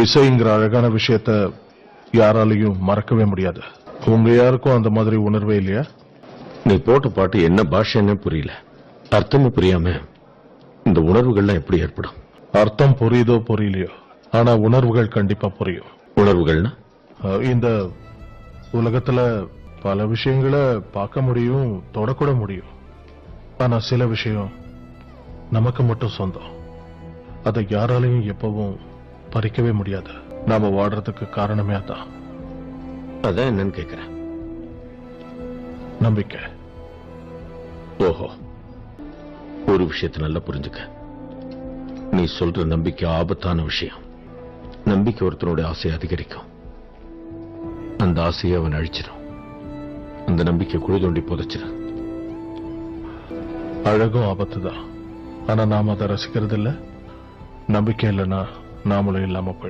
இசைங்கிற அழகான விஷயத்த யாராலையும் மறக்கவே முடியாது. உங்க யாருக்கும் அந்த மாதிரி உணர்வே இல்லையா? நீ போட்ட பாட்டு என்ன பாஷைன்னு புரியல, அர்த்தமும் புரியாம இந்த உணர்வுகள்லாம் எப்படி ஏற்படும்? அர்த்தம் புரியுதோ புரியலையோ, ஆனா உணர்வுகள் கண்டிப்பா புரியும். உணர்வுகள்னா? இந்த உலகத்துல பல விஷயங்களை பார்க்க முடியும், தொடக்கூட முடியும். ஆனா சில விஷயம் நமக்கு மட்டும் சொந்தம். அதை யாராலையும் எப்பவும் பறிக்கவே முடியாது. நாம வாடுறதுக்கு காரணமே அதான். அதான் என்னன்னு கேக்குறேன். நம்பிக்கை. ஓஹோ, ஒரு விஷயத்தை நல்லா புரிஞ்சுக்க. நீ சொல்ற நம்பிக்கை ஆபத்தான விஷயம். நம்பிக்கை ஒருத்தனுடைய ஆசையை அதிகரிக்கும், அந்த ஆசையை அவன் அழிச்சிடும். அந்த நம்பிக்கை குழி தோண்டி புதைச்சிடும். அழகும் ஆபத்து தான், ஆனா நாம அதை ரசிக்கிறது இல்ல. நம்பிக்கை இல்லைன்னா நாமளும் இல்லாம போயிடும்.